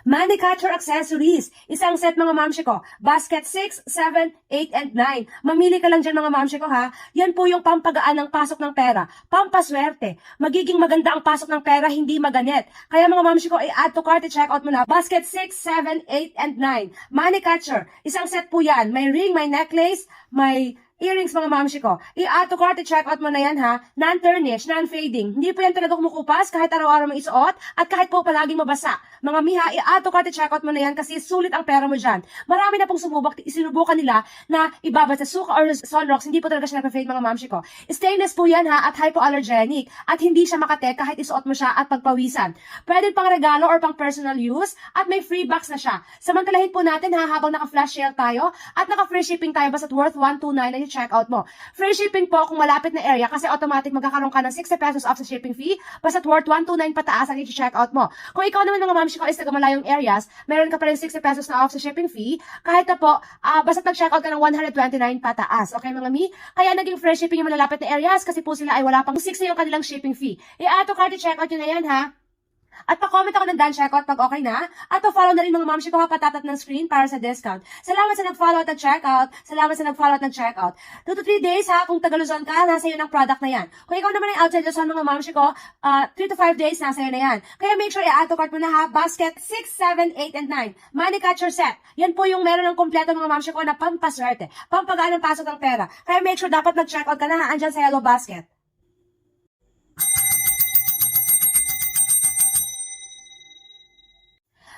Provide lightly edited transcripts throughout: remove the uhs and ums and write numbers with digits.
Manufacture accessories. Isang set mga mamshi ko. Basket 6, 7, 8, and 9. Mamili ka lang dyan mga mamshi ko ha. Yan po yung pampagaan ng pasok ng pera. Pampaswerte. Magiging maganda ang pasok ng pera, hindi maganet. Kaya mga mamshi ko, i-add to cart, i-check out mo na. Basket 6, 7, 8, and 9. Manufacture. Isang set po yan. May ring, may necklace, may earrings mga mamshi ko. I-add to cart, i-check out mo na yan ha. Non-tarnish, non-fading. Hindi po yan talaga kumukupas kahit araw-araw mo isuot at kahit po palaging mabasa. Mga miha, i-add to cart, i-check out mo na yan kasi sulit ang pera mo dyan. Marami na pong sinubukan nila na ibabad sa suka or sunrocks. Hindi po talaga siya nag-fade mga mamshi ko. Stainless po yan ha at hypoallergenic at hindi siya makate kahit isuot mo siya at pagpawisan. Pwede pang regalo or pang personal use at may free box na siya. Samantalahin po natin ha habang naka-flash sale tayo at naka-free shipping tayo basta't worth 129 na check out mo. Free shipping po kung malapit na area kasi automatic magkakaroon ka ng 60 pesos off sa shipping fee basta't worth 129 pataas ang i-check out mo. Kung ikaw naman mga mamshi ko is taga malayong areas, meron ka pa rin 60 pesos na off sa shipping fee kahit na po basta't nag-check out ka ng 129 pataas. Okay mga mi? Kaya naging free shipping yung malalapit na areas kasi po sila ay wala pang 60 yung kanilang shipping fee. I-add to cart, i-check out yun na yan ha. At pa-comment ako ng done checkout pag okay na. At pa-follow na rin mga mamshi ko ha, patatat ng screen para sa discount. Salamat sa nag-follow at nag-checkout. Salamat sa nag-follow at nag-checkout. 2 to 3 days ha, kung taga Luzon ka, nasa iyo ng product na yan. Kung ikaw naman ay outside Luzon mga mamshi ko, 3 to 5 days, nasa iyo na yan. Kaya make sure i-add to cart mo na ha, basket 6, 7, 8, and 9. Manufacture set. Yan po yung meron ng kompleto mga mamshi ko na pampaswerte. Pampagaan ng pasok ng pera. Kaya make sure dapat nag-checkout ka na ha, andyan sa yellow basket.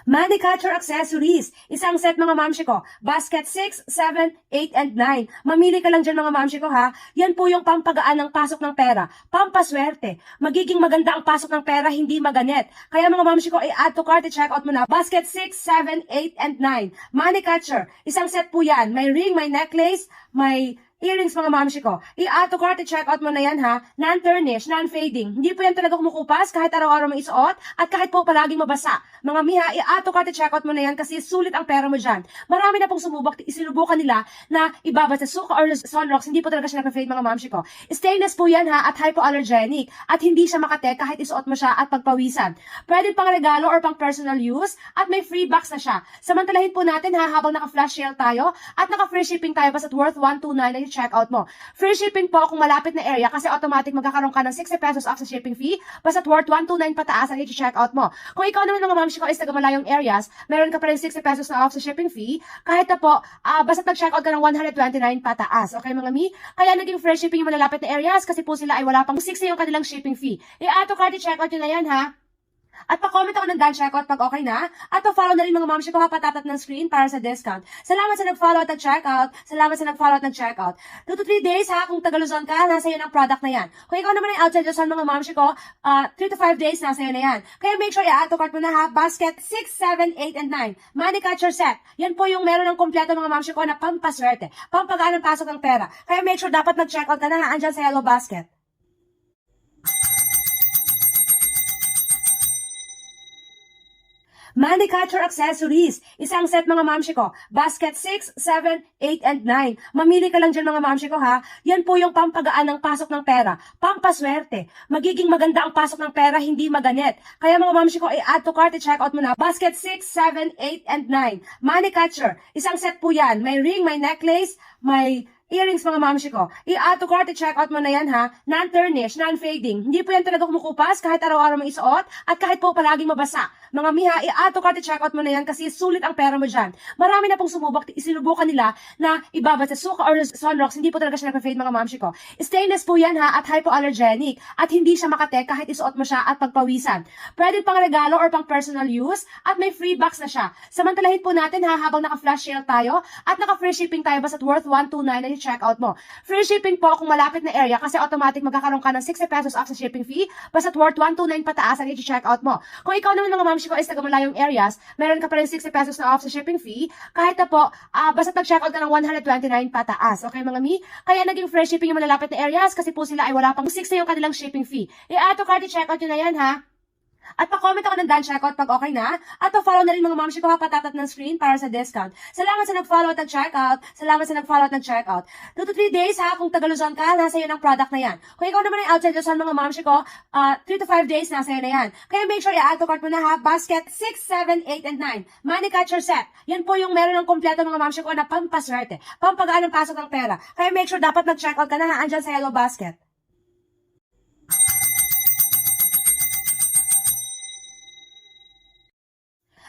Manufacture accessories. Isang set mga mamshi ko. Basket 6, 7, 8, and 9. Mamili ka lang dyan mga mamshi ko ha. Yan po yung pampagaan ng pasok ng pera. Pampaswerte. Magiging maganda ang pasok ng pera, hindi maganet. Kaya mga mamshi ko, i-add to cart, i-check out mo na. Basket 6, 7, 8, and 9. Manufacture. Isang set po yan. May ring, may necklace, may earrings mga mamshi ko. I-add to cart, i-check out mo na yan ha. Non-tarnish, non-fading. Hindi po yan talaga kumukupas kahit araw-araw mo isuot at kahit po palaging mabasa. Mga miha, i-add to cart, i-check out mo na yan kasi sulit ang pera mo dyan. Marami na pong sinubukan nila na ibabad sa suka or sunrocks. Hindi po talaga siya nag-fade mga mamshi ko. Stainless po yan ha at hypoallergenic at hindi siya makate kahit isuot mo siya at pagpawisan. Pwede pang regalo or pang personal use at may free box na siya. Samantalahin po natin ha habang naka-flash sale tayo at naka-free shipping tayo basta't worth 129 na check out mo. Free shipping po kung malapit na area kasi automatic magkakaroon ka ng 60 pesos off sa shipping fee basta't worth 129 pataas ang i-check out mo. Kung ikaw naman mga mamshi ko is taga malayong areas, meron ka pa rin 60 pesos na off sa shipping fee kahit na po basta't nag-check out ka ng 129 pataas. Okay mga mi? Kaya naging free shipping yung malalapit na areas kasi po sila ay wala pang 60 yung kanilang shipping fee. I-add to cart, i-check out yun na yan ha. At pa-comment ako ng done checkout pag okay na. At pa-follow na rin mga mamshi ko ha, patatat ng screen para sa discount. Salamat sa nag-follow at nag-checkout. Salamat sa nag-follow at nag-checkout. 2 to 3 days ha, kung taga Luzon ka, nasa iyo ng product na yan. Kung ikaw naman ay outside Luzon mga mamshi ko, 3 to 5 days, nasa iyo na yan. Kaya make sure i-add to cart mo na ha, basket 6, 7, 8, and 9. Manufacture set. Yan po yung meron ng kompleto mga mamshi ko na pampaswerte. Pampagaan ng pasok ng pera. Kaya make sure dapat nag-checkout ka na ha, andyan sa yellow basket. Manufacture accessories. Isang set mga mamshi ko. Basket 6, 7, 8, and 9. Mamili ka lang dyan mga mamshi ko ha. Yan po yung pampagaan ng pasok ng pera. Pampaswerte. Magiging maganda ang pasok ng pera, hindi maganet. Kaya mga mamshi ko, i-add to cart, i-check out mo na. Basket 6, 7, 8, and 9. Manufacture. Isang set po yan. May ring, may necklace, may earrings mga mamshi ko. I-add to cart, i-check out mo na yan ha. Non-tarnish, non-fading. Hindi po yan talaga kumukupas kahit araw-araw mo isuot at kahit po palaging mabasa. Mga miha, i-add to cart, i-check out mo na yan kasi sulit ang pera mo dyan. Marami na pong sinubukan nila na ibabad sa suka or sunrocks. Hindi po talaga siya nag-fade mga mamshi ko. Stainless po yan ha at hypoallergenic at hindi siya makate kahit isuot mo siya at pagpawisan. Pwede pang regalo or pang personal use at may free box na siya. Samantalahin po natin ha habang naka-flash sale tayo at naka-free shipping tayo basta't worth 129 na check out mo. Free shipping po kung malapit na area kasi automatic magkakaroon ka ng 60 pesos off sa shipping fee basta't worth 129 pataas ang i-check out mo. Kung ikaw naman mga mamshi ko is taga malayong areas, meron ka pa rin 60 pesos na off sa shipping fee kahit na po basta't nag-check out ka ng 129 pataas. Okay mga mi? Kaya naging free shipping yung malalapit na areas kasi po sila ay wala pang 60 yung kanilang shipping fee. I-add to cart, i-check out yun na yan ha. At pa-comment ako ng done checkout pag okay na. At pa-follow na rin mga mamshi ko ha, patatat ng screen para sa discount. Salamat sa nag-follow at nag-checkout. Salamat sa nag-follow at nag-checkout. 2 to 3 days ha, kung Taga-Luzon ka, nasa iyo ng product na yan. Kung ikaw naman ay outside Luzon mga mamshi ko, 3 to 5 days nasa iyo na yan. Kaya make sure i-add to cart mo na ha, basket 6, 7, 8, and 9. Money catcher set. Yan po yung meron ng kompleto mga mamshi ko na pampaswerte, pampagaan ng pasok ng pera. Kaya make sure dapat nag-checkout ka na ha, andyan sa yellow basket.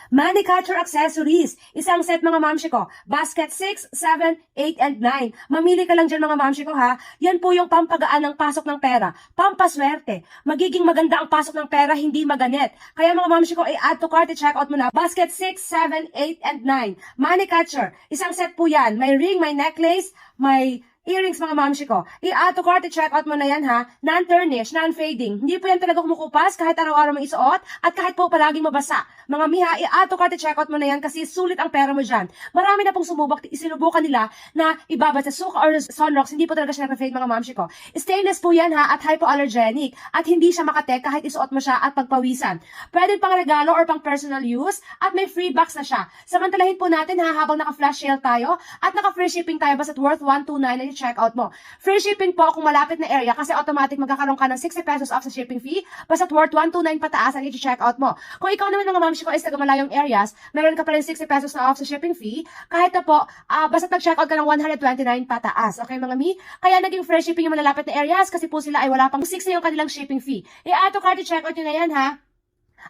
Money catcher accessories. Isang set mga mamshi ko. Basket 6, 7, 8, and 9. Mamili ka lang dyan mga mamshi ko ha. Yan po yung pampagaan ng pasok ng pera. Pampaswerte. Magiging maganda ang pasok ng pera, hindi maganit. Kaya mga mamshi ko, i-add to cart, i-check out mo na. Basket 6, 7, 8, and 9. Money catcher. Isang set po yan. May ring, may necklace, may earrings mga mamshi ko. I-add to cart, i-check out mo na yan ha. Non-tarnish, non-fading. Hindi po yan talaga kumukupas kahit araw-araw mo isuot at kahit po palaging mabasa. Mga miha, i-add to cart, i-check out mo na yan kasi sulit ang pera mo dyan. Marami na pong isinubukan nila na ibabad sa suka or sunrocks. Hindi po talaga siya nag-fade mga mamshi ko. Stainless po yan ha at hypoallergenic at hindi siya makate kahit isuot mo siya at pagpawisan. Pwede pang regalo or pang personal use at may free box na siya. Samantalahin po natin ha habang naka-flash sale tayo at naka-free shipping tayo basta't worth 129 na check out mo. Free shipping po kung malapit na area kasi automatic magkakaroon ka ng 60 pesos off sa shipping fee basta't worth 129 pataas ang i-check out mo. Kung ikaw naman mga mamshi ko is taga malayong areas, meron ka pa rin 60 pesos na off sa shipping fee kahit na po basta't nag-check out ka ng 129 pataas. Okay mga mi? Kaya naging free shipping yung malalapit na areas kasi po sila ay wala pang 60 yung kanilang shipping fee. I-add to cart, i-check out nyo na yan ha.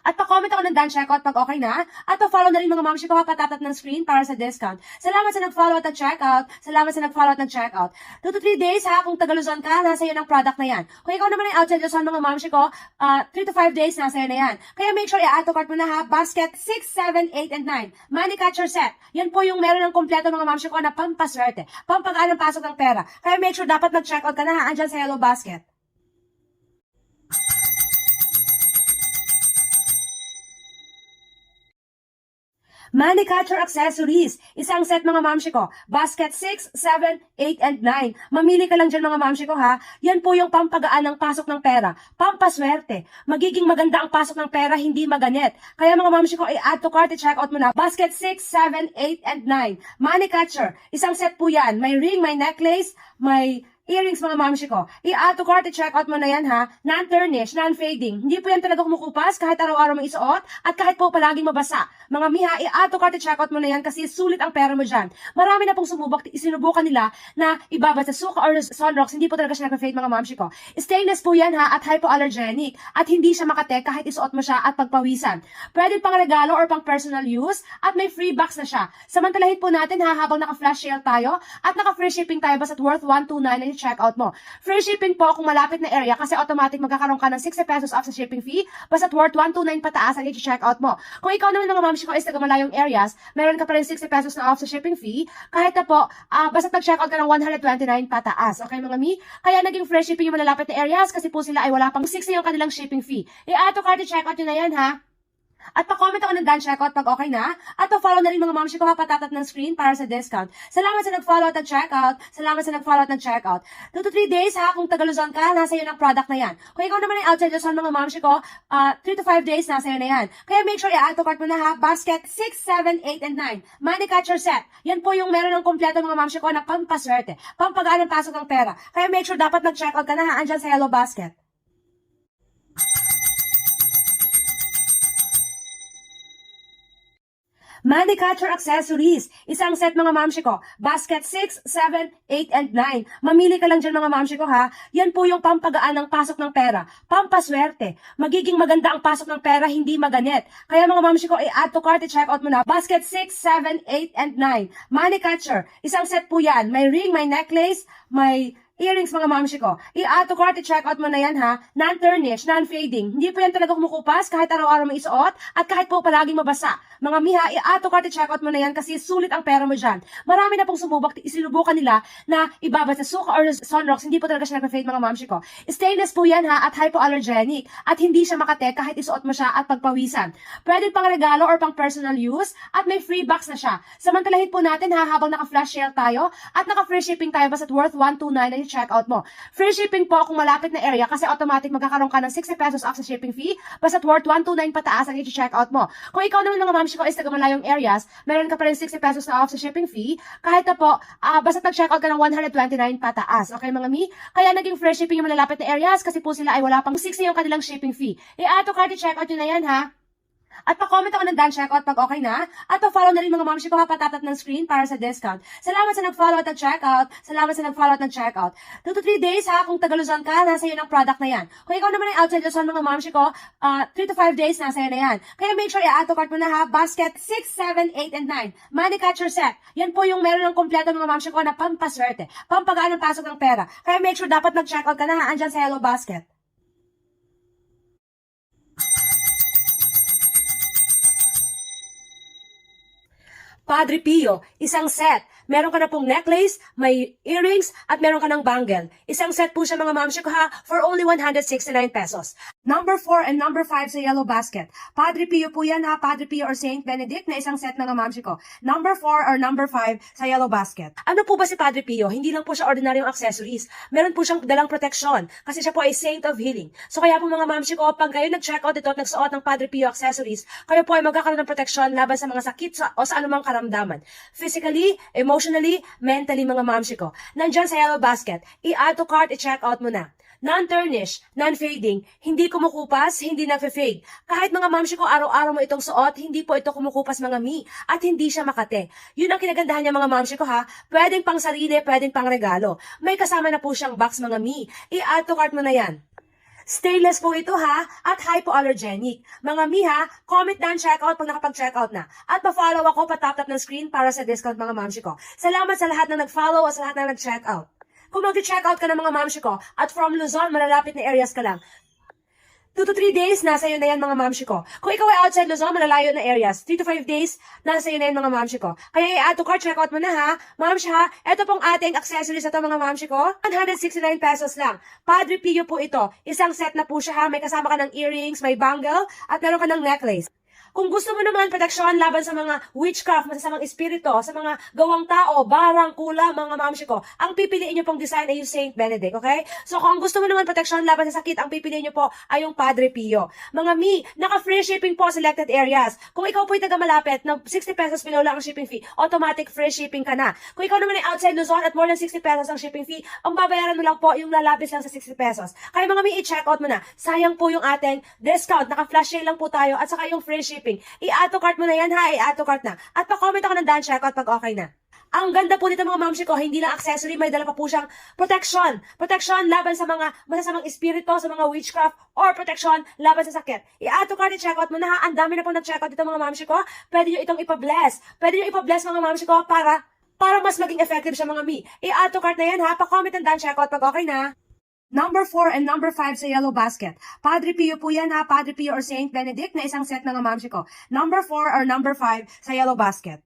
At pa-comment ako ng done checkout pag okay na. At pa-follow na rin mga mamshi ko ha, patatat ng screen para sa discount. Salamat sa nag-follow at nag-checkout. Salamat sa nag-follow at nag-checkout. 2 to 3 days ha, kung Taga-Luzon ka, nasa iyo ng product na yan. Kung ikaw naman ay outside Luzon mga mamshi ko, 3 to 5 days nasa iyo na yan. Kaya make sure i-add to cart mo na ha, basket 6, 7, 8, and 9. Money catcher set. Yan po yung meron ng kompleto mga mamshi ko na pampaswerte, pampagaan ng pasok ng pera. Kaya make sure dapat nag-checkout ka na ha, andyan sa yellow basket. Money catcher accessories. Isang set mga mamshi ko. Basket 6, 7, 8, and 9. Mamili ka lang dyan mga mamshi ko ha. Yan po yung pampagaan ng pasok ng pera. Pampaswerte. Magiging maganda ang pasok ng pera, hindi maganit. Kaya mga mamshi ko, i-add to cart, i-check out mo na. Basket 6, 7, 8, and 9. Money catcher. Isang set po yan. May ring, may necklace, may earrings mga mamshi ko. I-add to cart, i-check out mo na yan ha. Non-tarnish, non-fading. Hindi po yan talaga kumukupas kahit araw-araw mo isuot at kahit po palaging mabasa. Mga miha, i-add to cart, i-check out mo na yan kasi sulit ang pera mo dyan. Marami na pong isinubukan nila na ibabad sa suka or sunrocks. Hindi po talaga siya nag-fade mga mamshi ko. Stainless po yan ha at hypoallergenic at hindi siya makate kahit isuot mo siya at pagpawisan. Pwede pang regalo or pang personal use at may free box na siya. Samantalahin po natin ha habang naka-flash sale tayo at naka-free shipping tayo basta't worth 129 na check out mo. Free shipping po kung malapit na area kasi automatic magkakaroon ka ng 60 pesos off sa shipping fee basta't worth 129 pataas ang i-check out mo. Kung ikaw naman mga mamshi ko is taga malayong areas, meron ka pa rin 60 pesos na off sa shipping fee kahit na po basta't nag-check out ka ng 129 pataas. Okay mga mi? Kaya naging free shipping yung malalapit na areas kasi po sila ay wala pang 60 yung kanilang shipping fee. I-add to cart, i-check out nyo na yan ha. At pa-comment ako ng done checkout pag okay na. At pa-follow na rin mga mamshi ko ha, patatat ng screen para sa discount. Salamat sa nag-follow at nag-checkout. Salamat sa nag-follow at nag-checkout. 2 to 3 days ha, kung Taga-Luzon ka, nasa iyo ng product na yan. Kung ikaw naman ay outside Luzon mga mamshi ko, 3 to 5 days nasa iyo na yan. Kaya make sure i-add to cart mo na ha, basket 6, 7, 8, and 9. Money catcher set. Yan po yung meron ng kompleto mga mamshi ko na pampaswerte, pampagaan ng pasok ng pera. Kaya make sure dapat nag-checkout ka na ha, andyan sa yellow basket. Money catcher accessories. Isang set mga mamshi ko. Basket 6, 7, 8, and 9. Mamili ka lang dyan mga mamshi ko ha. Yan po yung pampagaan ng pasok ng pera. Pampaswerte. Magiging maganda ang pasok ng pera, hindi maganit. Kaya mga mamshi ko, i-add to cart, i-check out mo na. Basket 6, 7, 8, and 9. Money catcher. Isang set po yan. May ring, may necklace, may earrings mga mamshi ko. I-add to cart, i-check out mo na yan ha. Non-tarnish, non-fading. Hindi po yan talaga kumukupas kahit araw-araw mo isuot at kahit po palaging mabasa. Mga miha, i-add to cart, i-check out mo na yan kasi sulit ang pera mo dyan. Marami na pong isinubukan nila na ibabad sa suka or sunrocks. Hindi po talaga siya nag-fade mga mamshi ko. Stainless po yan ha at hypoallergenic at hindi siya makate kahit isuot mo siya at pagpawisan. Pwede pang regalo or pang personal use at may free box na siya. Samantalahin po natin ha habang naka-flash sale tayo at naka-free shipping tayo basta't worth 129 na checkout mo. Free shipping po kung malapit na area kasi automatic magkakaroon ka ng 60 pesos off sa shipping fee basta't worth 129 pataas ang i-checkout mo. Kung ikaw naman mga mamshi ko is taga malayong areas, meron ka pa rin 60 pesos na off sa shipping fee kahit na po basta't nag-checkout ka ng 129 pataas. Okay mga mi? Kaya naging free shipping yung malalapit na areas kasi po sila ay wala pang 60 yung kanilang shipping fee. I-add to cart i-checkout nyo na yan ha. At pa-comment ako ng done checkout pag okay na. At pa-follow na rin mga mamshi ko ha, patatat ng screen para sa discount. Salamat sa nag-follow at nag-checkout. Salamat sa nag-follow at nag-checkout. 2 to 3 days ha, kung taga Luzon ka, nasa iyo ng product na yan. Kung ikaw naman ay outside Luzon mga mamshi ko, 3 to 5 days nasa iyo na yan. Kaya make sure i-add to cart mo na ha, basket 6, 7, 8, and 9. Money catcher set. Yan po yung meron ng kompleto mga mamshi ko na pampaswerte. Pampagaan ng pasok ng pera. Kaya make sure dapat nag-checkout ka na ha, andyan sa yellow basket. Padre Pio, isang set. Meron ka na pong necklace, may earrings, at meron ka ng bangle. Isang set po siya mga mamshi ko ha, for only 169 pesos. Number 4 and number 5 sa yellow basket. Padre Pio po yan ha, Padre Pio or Saint Benedict na isang set mga mamshi ko. Number 4 or number 5 sa yellow basket. Ano po ba si Padre Pio? Hindi lang po siya ordinaryong accessories. Meron po siyang dalang proteksyon kasi siya po ay Saint of Healing. So kaya po mga mamshi ko, pag kayo nag-checkout ito at nagsuot ng Padre Pio accessories, kayo po ay magkakaroon ng proteksyon laban sa mga sakit o sa anumang karamdaman. Physically, emotionally, mentally mga mamshi ko. Nandyan sa yellow basket, i-add to cart, i-check out mo na. Non-tarnish, non-fading, hindi kumukupas, hindi nagfe-fade. Kahit mga mamshi ko, araw-araw mo itong suot, hindi po ito kumukupas mga mi, at hindi siya makate. Yun ang kinagandahan niya mga mamshi ko ha, pwedeng pang sarili, pwedeng pang regalo. May kasama na po siyang box mga mi, i-add to cart mo na yan. Stainless po ito ha, at hypoallergenic. Mga mi ha, comment down checkout pag nakapag-checkout na. At pa-follow ako, patap-tap ng screen para sa discount mga mamshi ko. Salamat sa lahat na nag-follow at sa lahat na nag-checkout. Kung mag-checkout ka ng mga mamshi ko, at from Luzon, malalapit na areas ka lang, 2 to 3 days, nasa iyo na yan mga mamshi ko. Kung ikaw ay outside Luzon, malalayo na areas, 3 to 5 days, nasa iyo na yan mga mamshi ko. Kaya i-add to cart, checkout mo na ha. Mamshi ha, ito pong ating accessories na ito mga mamshi ko. 169 pesos lang. Padre Pio po ito. Isang set na po siya ha. May kasama ka ng earrings, may bangle, at meron ka ng necklace. Kung gusto mo naman proteksyon laban sa mga witchcraft, masasamang espiritu, sa mga gawang tao, barang, kulang, mga mamshi ko, ang pipiliin nyo pong design ay yung Saint Benedict, okay? So kung gusto mo naman proteksyon laban sa sakit, ang pipiliin nyo po ay yung Padre Pio. Mga mi, naka-free shipping po selected areas. Kung ikaw po ay taga malapit, na 60 pesos below lang ang shipping fee, automatic free shipping ka na. Kung ikaw naman ay outside Luzon at more than 60 pesos ang shipping fee, ang babayaran mo lang po yung lalabis lang sa 60 pesos. Kaya mga mi, i-check out mo na. Sayang po yung ating discount, naka-flash sale lang po tayo, at saka yung free shipping. I-add to cart mo na yan ha, i-add to cart na. At pa-comment ako ng done checkout pag okay na. Ang ganda po nito mga mamshi ko, hindi lang accessory, may dala pa po siyang protection. Protection laban sa mga masasamang espiritu, sa mga witchcraft, or protection laban sa sakit. I-add to cart, i-checkout mo na ha. Ang dami na po nag-checkout dito mga mamshi ko. Pwede nyo itong ipa-bless. Pwede nyo ipa-bless mga mamshi ko para mas maging effective siya mga mi. I-add to cart na yan ha, pa-comment ng done checkout pag okay na. Number 4 and number 5 sa yellow basket. Padre Pio po yan ha, Padre Pio or Saint Benedict na isang set mga mamshi ko. Number 4 or number 5 sa yellow basket.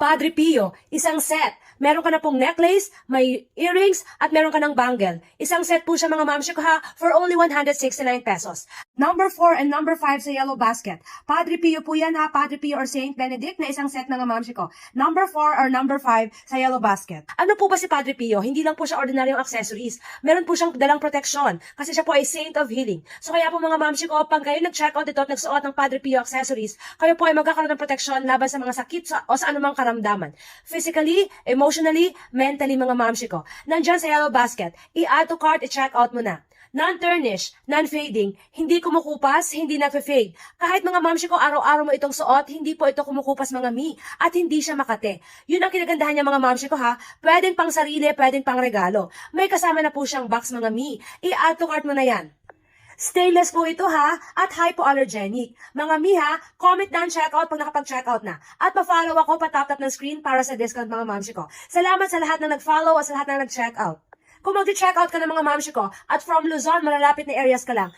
Padre Pio, isang set. Meron ka na pong necklace, may earrings, at meron ka ng bangle. Isang set po siya mga mamshi ko ha, for only 169 pesos. Number 4 and number 5 sa yellow basket. Padre Pio po yan ha, Padre Pio or Saint Benedict na isang set mga mamshi ko. Number 4 or number 5 sa yellow basket. Ano po ba si Padre Pio? Hindi lang po siya ordinaryong accessories. Meron po siyang dalang proteksyon kasi siya po ay Saint of Healing. So kaya po mga mamshi ko, pag kayo nag-checkout ito at nagsuot ng Padre Pio accessories, kayo po ay magkakaroon ng proteksyon laban sa mga sakit o sa anumang karamdaman. Physically, emotionally, mentally mga mamshi ko. Nandyan sa yellow basket, i-add to cart, i-check out mo na. Non-tarnish, non-fading, hindi kumukupas, hindi nagfe-fade. Kahit mga mamshi ko, araw-araw mo itong suot, hindi po ito kumukupas mga mi, at hindi siya makate. Yun ang kinagandahan niya mga mamshi ko ha, pwedeng pang sarili, pwedeng pang regalo. May kasama na po siyang box mga mi, i-add to cart mo na yan. Stainless po ito ha, at hypoallergenic. Mga mi ha, comment down checkout pag nakapag-checkout na. At pa-follow ako, patap-tap ng screen para sa discount mga mamshi ko. Salamat sa lahat na nag-follow at sa lahat na nag-checkout. Kung mag-checkout ka ng mga mamshi ko, at from Luzon, malalapit na areas ka lang,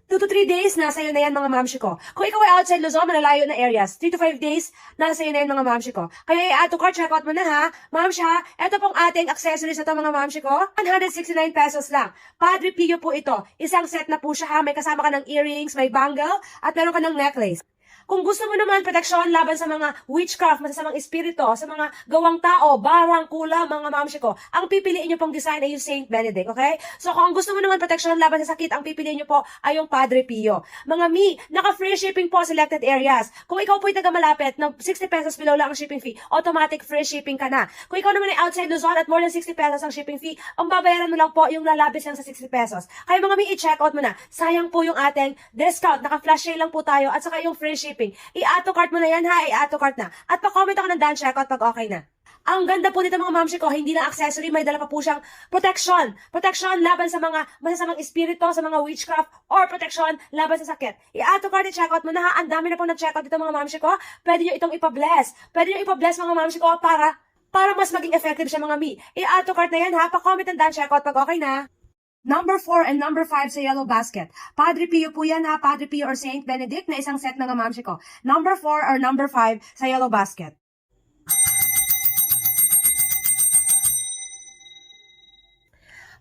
2 to 3 days, nasa iyo na yan mga mamshi ko. Kung ikaw ay outside Luzon, malalayo na areas, 3 to 5 days, nasa iyo na yan mga mamshi ko. Kaya i-add to cart, checkout mo na ha. Mamshi ha, ito pong ating accessories na ito mga mamshi ko, 169 pesos lang. Padre Pio po ito. Isang set na po siya ha, may kasama ka ng earrings, may bangle, at meron ka ng necklace. Kung gusto mo naman proteksyon laban sa mga witchcraft, masasamang espiritu, sa mga gawang tao, barang, kula, mga mamshi ko, ang pipiliin nyo pong design ay yung Saint Benedict, okay? So kung ang gusto mo naman proteksyon laban sa sakit, ang pipiliin nyo po ay yung Padre Pio. Mga mi, naka-free shipping po selected areas. Kung ikaw po'y taga malapit, na 60 pesos below lang ang shipping fee, automatic free shipping ka na. Kung ikaw naman ay outside Luzon at more than 60 pesos ang shipping fee, ang babayaran mo lang po yung lalabis lang sa 60 pesos. Kaya mga mi, i-check out mo na. Sayang po yung ating discount, naka-flash sale lang po tayo at saka yung free shipping. I-add to cart mo na yan ha, i-add to cart na. At pa-comment ako ng done checkout pag okay na. Ang ganda po nito mga mamshi ko, hindi lang accessory, may dala pa po siyang protection. Protection laban sa mga masasamang espiritu, sa mga witchcraft, or protection laban sa sakit. I-add to cart, i-checkout mo na ha. Ang dami na po nag-checkout dito mga mamshi ko. Pwede nyo itong ipa-bless. Pwede nyo ipa-bless mga mamshi ko para mas maging effective siya mga mi. I-add to cart na yan ha. Pa-comment and done checkout pag okay na. Number 4 and number 5 sa yellow basket. Padre Pio po yan ha, Padre Pio or Saint Benedict na isang set mga mamshi ko. Number 4 or number 5 sa yellow basket.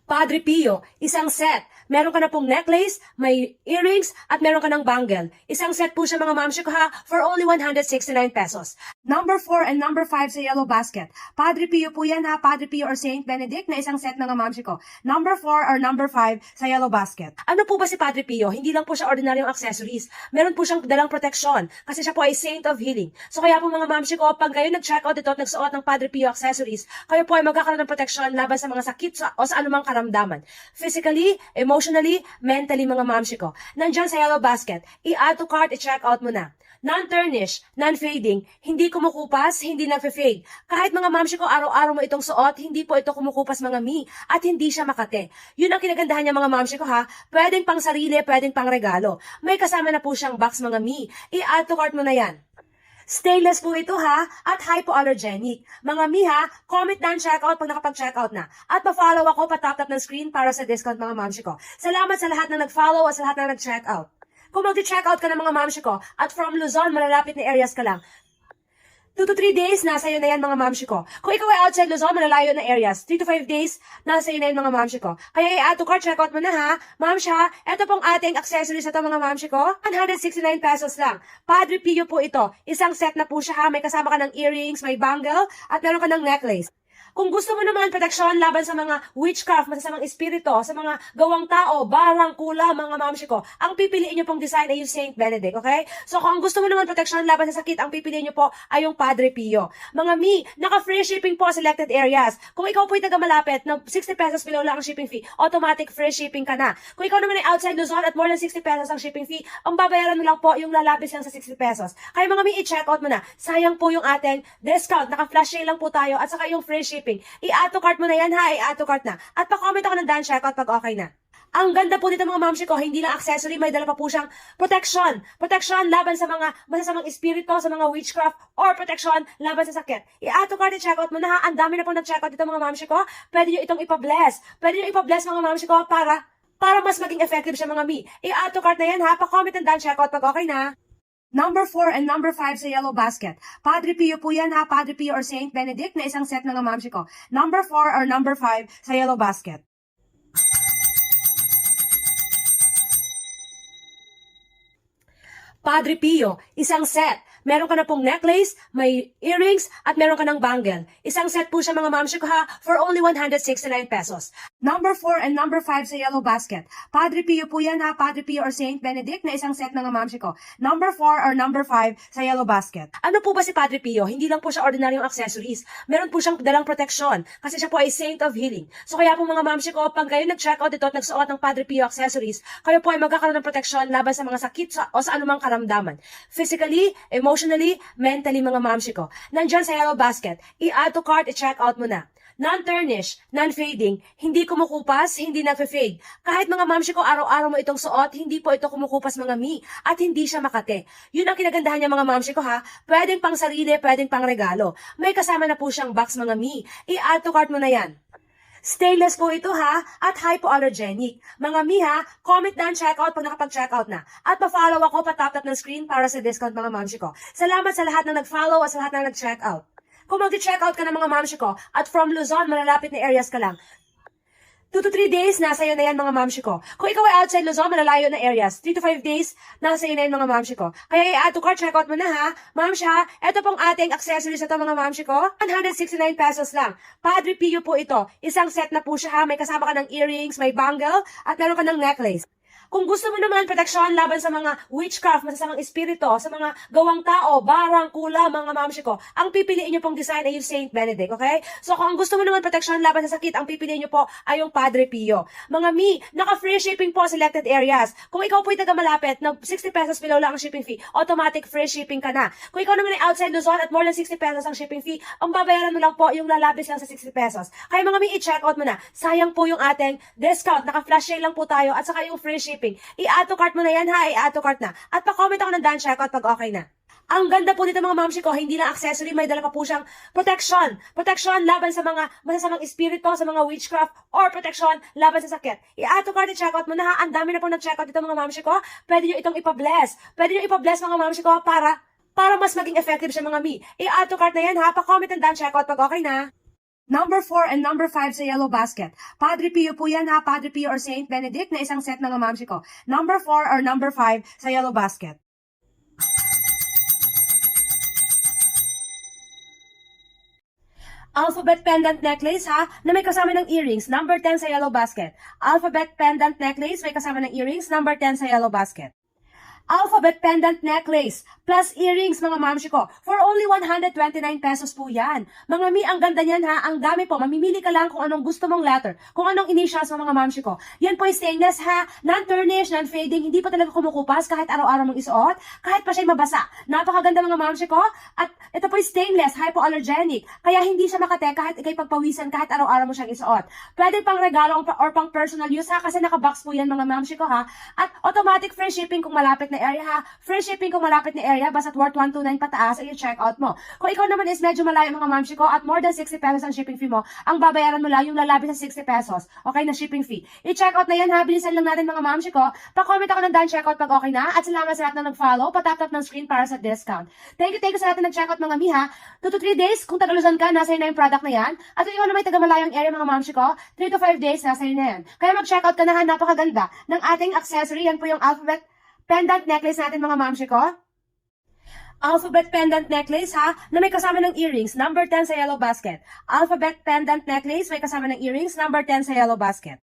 Padre Pio, isang set. Meron ka na pong necklace, may earrings, at meron ka ng bangle. Isang set po siya mga mamshi ko ha, for only 169 pesos. Number 4 and number 5 sa yellow basket. Padre Pio po yan ha, Padre Pio or Saint Benedict na isang set mga mamshi ko. Number 4 or number 5 sa yellow basket. Ano po ba si Padre Pio? Hindi lang po siya ordinaryong accessories. Meron po siyang dalang proteksyon kasi siya po ay Saint of Healing. So kaya po mga mamshi ko, pag kayo nag-check out ito at nagsuot ng Padre Pio accessories, kayo po ay magkakaroon ng proteksyon laban sa mga sakit o sa anumang karamdaman. Physically, emotionally, mentally mga mamshi ko. Nandyan sa yellow basket, i-add to cart, i-check out mo na. Non-tarnish, non-fading, hindi kumukupas, hindi nagfe-fade. Kahit mga mamshi ko, araw-araw mo itong suot, hindi po ito kumukupas mga mi, at hindi siya makate. Yun ang kinagandahan niya mga mamshi ko ha, pwedeng pang sarili, pwedeng pang regalo. May kasama na po siyang box mga mi, i-add to cart mo na yan. Stainless po ito ha, at hypoallergenic. Mga mi ha, comment down checkout pag nakapag-checkout na. At pa-follow ako, pa-tap-tap ng screen para sa discount mga mamshi ko. Salamat sa lahat na nag-follow at sa lahat na nag-checkout. Kung mag-checkout ka ng mga mamshi ko, at from Luzon, malalapit na areas ka lang, 2 to 3 days, nasa iyo na yan mga mamshi ko. Kung ikaw ay outside Luzon, malalayo na areas, 3 to 5 days, nasa iyo na yan mga mamshi ko. Kaya i-add to cart, check out mo na ha. Mamshi ha, ito pong ating accessories na ito mga mamshi ko. 169 pesos lang. Padre Pio po ito. Isang set na po siya ha. May kasama ka ng earrings, may bangle, at meron ka ng necklace. Kung gusto mo naman proteksyon laban sa mga witchcraft, masasamang espiritu, sa mga gawang tao, barang, kula, mga mamshi ko, ang pipiliin nyo pong design ay yung Saint Benedict, okay? So kung gusto mo naman proteksyon laban sa sakit, ang pipiliin nyo po ay yung Padre Pio. Mga mi, naka-free shipping po selected areas. Kung ikaw po'y taga malapit, na 60 pesos below lang ang shipping fee, automatic free shipping ka na. Kung ikaw naman ay outside Luzon at more than 60 pesos ang shipping fee, ang babayaran mo lang po yung lalabis lang sa 60 pesos. Kaya mga mi, i-check out mo na. Sayang po yung ating discount, naka-flash sale lang po tayo at saka yung free shipping. I-add to cart mo na yan ha, i-add to cart na. At pa-comment ako ng done checkout pag okay na. Ang ganda po nito mga mamshi ko, hindi lang accessory, may dala pa po siyang protection. Protection laban sa mga masasamang espiritu, sa mga witchcraft, or protection laban sa sakit. I-add to cart, i-checkout mo na ha. Ang dami na po nag-checkout dito mga mamshi ko. Pwede nyo itong ipa-bless. Pwede nyo ipa-bless mga mamshi ko para mas maging effective siya mga mi. I-add to cart na yan ha. Pa-comment and done checkout pag okay na. Number 4 and number 5 sa yellow basket. Padre Pio po yan ha, Padre Pio or Saint Benedict na isang set mga mamshi ko. Number 4 or number 5 sa yellow basket. Padre Pio, isang set. Meron ka na pong necklace, may earrings, at meron ka ng bangle. Isang set po siya mga mamshi ko ha, for only 169 pesos. Number 4 and number 5 sa yellow basket. Padre Pio po yan ha, Padre Pio or Saint Benedict na isang set mga mamshi ko. Number 4 or number 5 sa yellow basket. Ano po ba si Padre Pio? Hindi lang po siya ordinaryong accessories. Meron po siyang dalang proteksyon kasi siya po ay Saint of Healing. So kaya po mga mamshi ko, pag kayo nag-check out ito at nagsuot ng Padre Pio accessories, kayo po ay magkakaroon ng proteksyon laban sa mga sakit o sa anumang karamdaman. Physically, emotionally, mentally mga mamshi ko. Nandyan sa yellow basket, i-add to cart, i-check out mo na. Non-tarnish, non-fading, hindi kumukupas, hindi nagfe-fade. Kahit mga mamshi ko, araw-araw mo itong suot, hindi po ito kumukupas mga mi, at hindi siya makate. Yun ang kinagandahan niya mga mamshi ko ha, pwedeng pang sarili, pwedeng pang regalo. May kasama na po siyang box mga mi, i-add to cart mo na yan. Stainless po ito ha, at hypoallergenic. Mga mi ha, comment down checkout pag nakapag-checkout na. At pa-follow ako, pa-tap-tap ng screen para sa discount mga mamshi ko. Salamat sa lahat na nag-follow at sa lahat na nag-checkout. Kung mag-checkout ka ng mga mamshi ko, at from Luzon, malalapit na areas ka lang, 2 to 3 days, nasa iyo na yan mga mamshi ko. Kung ikaw ay outside Luzon, malalayo na areas. 3 to 5 days, nasa iyo na yan mga mamshi ko. Kaya i-add to cart, check out mo na ha. Mamshi ha, ito pong ating accessories ito mga mamshi ko. 169 pesos lang. Padre Pio po ito. Isang set na po siya ha. May kasama ka ng earrings, may bangle, at meron ka ng necklace. Kung gusto mo naman proteksyon laban sa mga witchcraft, masasamang espiritu, sa mga gawang tao, barang, kula, mga mamshi ko, ang pipiliin nyo pong design ay yung Saint Benedict, okay? So kung gusto mo naman proteksyon laban sa sakit, ang pipiliin nyo po ay yung Padre Pio. Mga naka-free shipping po selected areas. Kung ikaw po'y taga malapit, 60 pesos below lang ang shipping fee, automatic free shipping ka na. Kung ikaw naman ay outside Luzon at more than 60 pesos ang shipping fee, ang babayaran mo lang po yung lalabis lang sa 60 pesos. Kaya mga i-check out mo na. Sayang po yung ating discount, naka-flash sale lang po tayo, at saka yung free shipping. I-add to cart mo na yan ha, i-add to cart na. At pa-comment ako ng done checkout pag okay na. Ang ganda po dito mga mamshi ko, hindi lang accessory, may dala pa po siyang protection. Protection laban sa mga masasamang espiritu, sa mga witchcraft, or protection laban sa sakit. I-add to cart, i-checkout mo na ha. Ang dami na po nag-checkout dito mga mamshi ko. Pwede nyo itong ipa-bless. Pwede nyo ipa-bless mga mamshi ko para mas maging effective siya mga I-add to cart na yan ha, pa-comment and done checkout pag okay na. Number 4 and number 5 sa yellow basket. Padre Pio po yan ha, Padre Pio or Saint Benedict na isang set ng mamshi ko. Number 4 or number 5 sa yellow basket. Alphabet pendant necklace ha, na may kasama ng earrings, number 10 sa yellow basket. Alphabet pendant necklace, may kasama ng earrings, number 10 sa yellow basket. Alphabet pendant necklace plus earrings mga mamshi ko. For only 129 pesos po yan. Mga ang ganda niyan ha. Ang dami po. Mamimili ka lang kung anong gusto mong letter. Kung anong initials mo mga mamshi ko. Yan po ay stainless ha. Non-tarnish, non-fading. Hindi pa talaga kumukupas kahit araw-araw mong isuot. Kahit pa siya'y mabasa. Napakaganda mga mamshi ko. At ito po ay stainless, hypoallergenic. Kaya hindi siya makate kahit ikay pagpawisan kahit araw-araw mo siyang isuot. Pwede pang regalo or pang personal use ha. Kasi nakabox po yan mga mamshi ko ha. At automatic free shipping kung malapit na area ha. Free shipping kung malapit na area, basta't worth 129 pataas ay i-check out mo. Kung ikaw naman is medyo malayo mga mamshi ko at more than 60 pesos ang shipping fee mo, ang babayaran mo lang yung lalapit sa 60 pesos. Okay na shipping fee. I-check out na yan ha. Bilisan lang natin mga mamshi ko. Pa-comment ako ng done check out pag okay na. At salamat sa lahat na nag-follow. Patap-tap ng screen para sa discount. Thank you sa lahat na nag-check out mga ha. 2 to 3 days, kung Tagaluzon ka, nasa na yung product na yan. At kung ikaw naman taga malayong area mga mamshi ko, 3 to 5 days, nasa na yan. Kaya mag-check out ka na ha. Napakaganda ng ating accessory. Yan po yung alphabet pendant necklace natin mga mamshi ko. Alphabet pendant necklace ha, na may kasama ng earrings, number 10 sa yellow basket. Alphabet pendant necklace, may kasama ng earrings, number 10 sa yellow basket.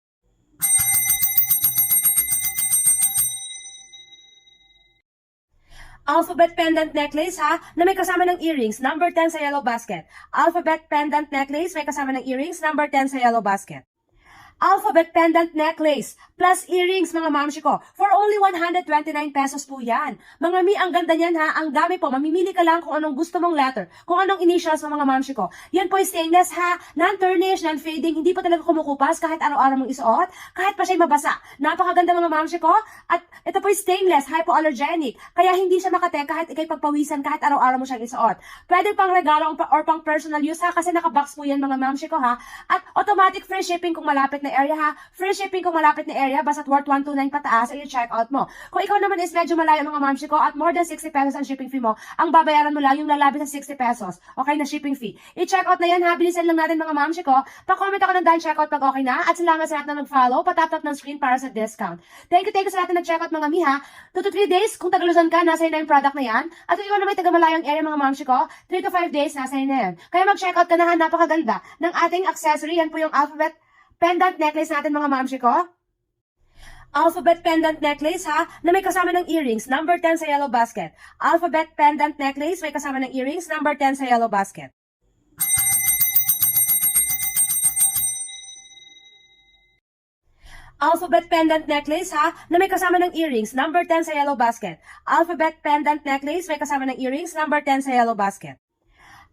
Alphabet pendant necklace ha, na may kasama ng earrings, number 10 sa yellow basket. Alphabet pendant necklace, may kasama ng earrings, number 10 sa yellow basket. Alphabet pendant necklace plus earrings mga mamshi ko. For only 129 pesos po yan. Mga ang ganda niyan ha. Ang dami po. Mamimili ka lang kung anong gusto mong letter. Kung anong initials mo mga mamshi ko. Yan po ay stainless ha. Non-tarnish, non-fading. Hindi pa talaga kumukupas kahit araw-araw mong isuot. Kahit pa siya'y mabasa. Napakaganda mga mamshi ko. At ito po ay stainless, hypoallergenic. Kaya hindi siya makate kahit ikay pagpawisan kahit araw-araw mo siyang isuot. Pwede pang regalo or pang personal use ha. Kasi nakabox po yan mga mamshi ko ha. At automatic free shipping kung malapit na area ha. Free shipping kung malapit na area, basta't worth 129 pataas ay i-check out mo. Kung ikaw naman is medyo malayo mga mamshi ko at more than 60 pesos ang shipping fee mo, ang babayaran mo lang yung lalapit sa 60 pesos. Okay na shipping fee. I-check out na yan ha. Bilisan lang natin mga mamshi ko. Pa-comment ako ng done check out pag okay na. At salamat sa lahat na nag-follow. Patap-tap ng screen para sa discount. Thank you sa lahat na nag-check out mga ha. 2 to 3 days, kung Tagaluzon ka, nasa na yung product na yan. At kung ikaw naman taga malayong area mga mamshi ko, 3 to 5 days, nasa na yan. Kaya mag-check out ka na ha. Napakaganda ng ating accessory. Yan po yung alphabet pendant necklace natin mga mamshi ko. Alphabet pendant necklace ha, na may kasama ng earrings, number 10 sa yellow basket. Alphabet pendant necklace, may kasama ng earrings, number 10 sa yellow basket. Alphabet pendant necklace ha, na may kasama ng earrings, number 10 sa yellow basket. Alphabet pendant necklace, may kasama ng earrings, number 10 sa yellow basket.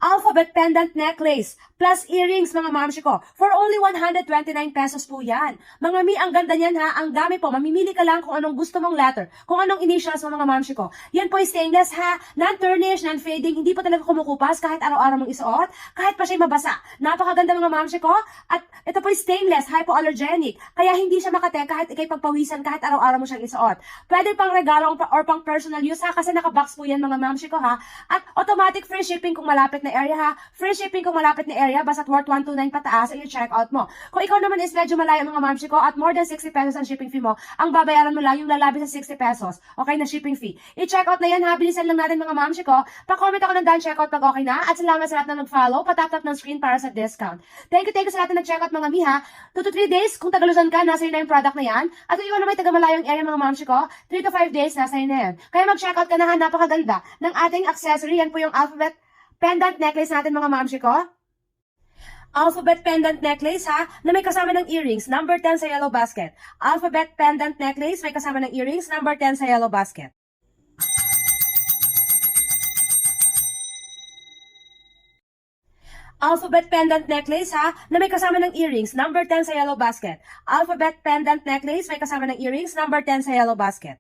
Alphabet pendant necklace plus earrings mga mamshi ko. For only 129 pesos po yan. Mga ang ganda niyan ha. Ang dami po. Mamimili ka lang kung anong gusto mong letter. Kung anong initials mo mga mamshi ko. Yan po ay stainless ha. Non-tarnish, non-fading. Hindi pa talaga kumukupas kahit araw-araw mong isuot. Kahit pa siya'y mabasa. Napakaganda mga mamshi ko. At ito po ay stainless, hypoallergenic. Kaya hindi siya makate kahit ikay pagpawisan kahit araw-araw mo siyang isuot. Pwede pang regalo or pang personal use ha. Kasi nakabox po yan mga mamshi ko ha. At automatic free shipping kung malapit na na area ha, free shipping kung malapit na area, basta't worth 129 pataas ay check out mo. Kung ikaw naman is medyo malayo mga mamshi ko at more than 60 pesos ang shipping fee mo, ang babayaran mo lang yung lalabi sa 60 pesos. Okay na shipping fee. I-check out na yan ha, bilisan lang natin mga mamshi ko. Pa-comment ako ng done check out pag okay na at salamat sa lahat na nag-follow, patap-tap ng screen para sa discount. Thank you sa lahat na nag-check out mga miha. 2 to 3 days, kung Tagalusan ka, nasa na yung product na yan. At kung ikaw naman taga malayong area mga mamshi ko, 3 to 5 days, nasa na yan. Kaya mag-check out ka na ha, napakaganda ng ating accessory. Yan po yung alphabet pendant necklace natin mga mamshi ko. Alphabet pendant necklace ha, na may kasama ng earrings, number 10 sa yellow basket. Alphabet pendant necklace, may kasama ng earrings, number 10 sa yellow basket. Alphabet pendant necklace ha, na may kasama ng earrings, number 10 sa yellow basket. Alphabet pendant necklace, may kasama ng earrings, number 10 sa yellow basket.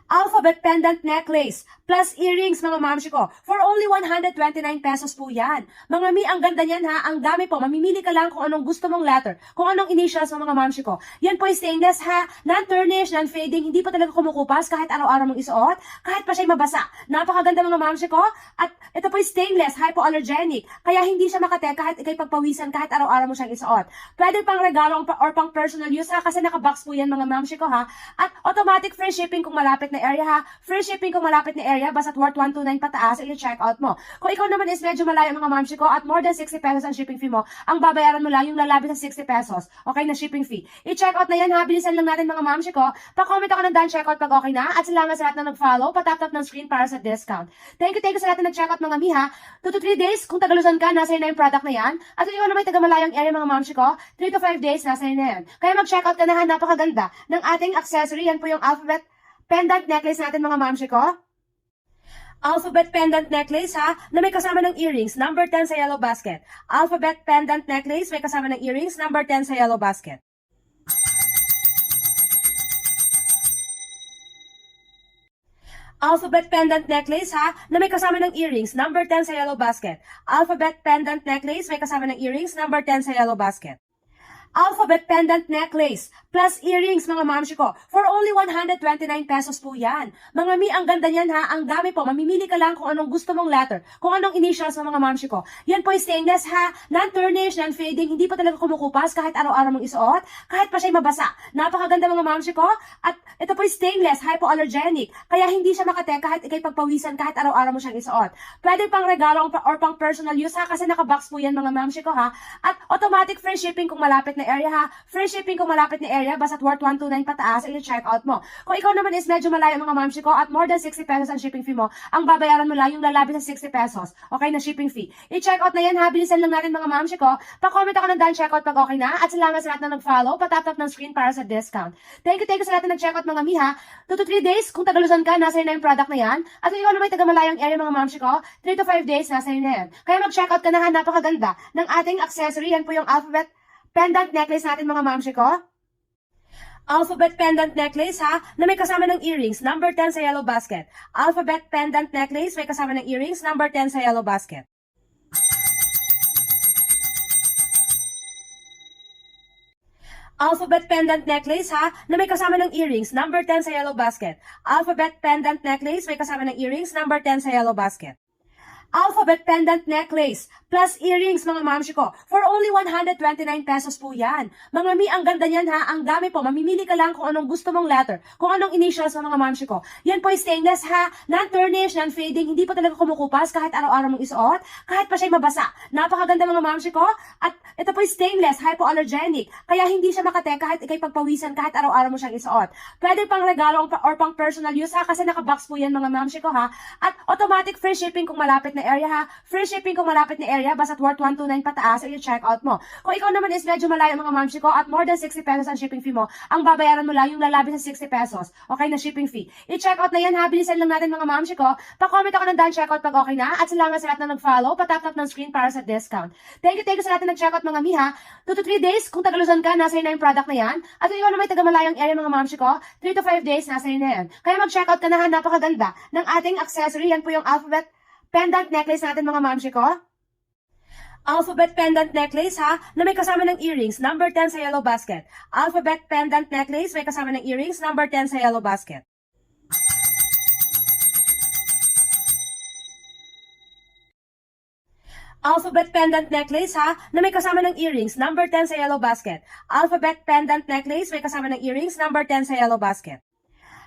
Alphabet pendant necklace plus earrings mga mamshi ko. For only 129 pesos po yan. Mga mi, ang ganda niyan ha. Ang dami po. Mamimili ka lang kung anong gusto mong letter. Kung anong initials ng mga mamshi ko. Yan po ay stainless ha. Non-tarnish, non-fading. Hindi po talaga kumukupas kahit araw-araw mong isuot. Kahit pa siya'y mabasa. Napakaganda mga mamshi ko. At ito po ay stainless, hypoallergenic. Kaya hindi siya makate kahit ikay pagpawisan kahit araw-araw mo siyang isuot. Pwede pang regalo or pang personal use ha. Kasi nakabox po yan mga mamshi ko ha. At automatic free shipping kung malapit na area ha. Free shipping kung malapit na area, basta't worth 129 pataas ay check out mo. Kung ikaw naman is medyo malayo mga mamshi ko at more than 60 pesos ang shipping fee mo, ang babayaran mo lang yung lalabi sa 60 pesos. Okay na shipping fee. I-check out na yan ha, bilisan lang natin mga mamshi ko. Pa-comment ako ng done check out pag okay na at salamat sa lahat na nag-follow, patap-tap ng screen para sa discount. Thank you sa lahat na nag-check out mga miha. 2 to 3 days, kung Tagalusan ka, nasa na yung product na yan. At kung ikaw naman taga malayong area mga mamshi ko, 3 to 5 days, nasa na yan. Kaya mag-check out ka na ha, napakaganda ng ating accessory. Yan po yung alphabet pendant necklace natin mga mamshi ko. Alphabet pendant necklace ha, na may kasama ng earrings, number 10 sa yellow basket. Alphabet pendant necklace, may kasama ng earrings, number 10 sa yellow basket. Alphabet pendant necklace ha, na may kasama ng earrings, number 10 sa yellow basket. Alphabet pendant necklace, may kasama ng earrings, number 10 sa yellow basket. Alphabet pendant necklace plus earrings mga mamshi ko. For only 129 pesos po yan. Mga mi, ang ganda niyan ha. Ang dami po. Mamimili ka lang kung anong gusto mong letter. Kung anong initials ng mga mamshi ko. Yan po ay stainless ha. Non-tarnish, non-fading. Hindi pa talaga kumukupas kahit araw-araw mong isuot. Kahit pa siya'y mabasa. Napakaganda mga mamshi ko. At ito po ay stainless, hypoallergenic. Kaya hindi siya makate kahit ikay pagpawisan kahit araw-araw mo siyang isuot. Pwede pang regalo or pang personal use ha. Kasi nakabox po yan mga mamshi ko ha. At automatic free shipping kung malapit na area ha. Free shipping kung malapit na area, basta't worth 129 pataas ay check out mo. Kung ikaw naman is medyo malayo mga mamshi ko at more than 60 pesos ang shipping fee mo, ang babayaran mo lang yung lalabi sa 60 pesos. Okay na shipping fee. I-check out na yan ha, bilisan lang natin mga mamshi ko. Pa-comment ako ng done check out pag okay na at salamat sa lahat na nag-follow, patap-tap ng screen para sa discount. Thank you sa lahat na nag-check out mga miha. 2 to 3 days, kung Tagalusan ka, nasa na yung product na yan. At kung ikaw naman taga malayong area mga mamshi ko, 3 to 5 days, nasa na yan. Kaya mag-check out ka na ha, napakaganda ng ating accessory. Yan po yung alphabet pendant necklace natin mga mamshi ko. Alphabet pendant necklace ha, na may kasama ng earrings, number 10 sa yellow basket. Alphabet pendant necklace, may kasama ng earrings, number 10 sa yellow basket. Alphabet pendant necklace ha, na may kasama ng earrings, number 10 sa yellow basket. Alphabet pendant necklace, may kasama ng earrings, number 10 sa yellow basket. Alphabet pendant necklace plus earrings mga mamshi ko. For only 129 pesos po yan. Mga mi, ang ganda niyan ha. Ang dami po. Mamimili ka lang kung anong gusto mong letter. Kung anong initials ng mga mamshi ko. Yan po ay stainless ha. Non-tarnish, non-fading. Hindi pa talaga kumukupas kahit araw-araw mong isuot. Kahit pa siya'y mabasa. Napakaganda mga mamshi ko. At ito po ay stainless, hypoallergenic. Kaya hindi siya makate kahit ikay pagpawisan kahit araw-araw mo siyang isuot. Pwede pang regalo or pang personal use ha. Kasi nakabox po yan mga mamshi ko ha. At automatic free shipping kung malapit na area ha. Free shipping kung malapit na area, basta't worth 129 pataas ay check out mo. Kung ikaw naman is medyo malayo mga mamshi ko at more than 60 pesos ang shipping fee mo, ang babayaran mo lang yung lalabi sa 60 pesos. Okay na shipping fee. I-check out na yan ha, bilisan lang natin mga mamshi ko. Pa-comment ako ng done check out pag okay na at salamat sa lahat na nag-follow, patap-tap ng screen para sa discount. Thank you sa lahat na nag-check out mga miha. 2 to 3 days, kung Tagalusan ka, nasa na yung product na yan. At kung ikaw naman taga malayong area mga mamshi ko, 3 to 5 days, nasa na yan. Kaya mag-check out ka na ha, napakaganda ng ating accessory. Yan po yung alphabet pendant necklace natin mga mamshi ko. Alphabet pendant necklace ha, na may kasama ng earrings, number 10 sa yellow basket. Alphabet pendant necklace, may kasama ng earrings, number 10 sa yellow basket. Alphabet pendant necklace ha, na may kasama ng earrings, number 10 sa yellow basket. Alphabet pendant necklace, may kasama ng earrings, number 10 sa yellow basket.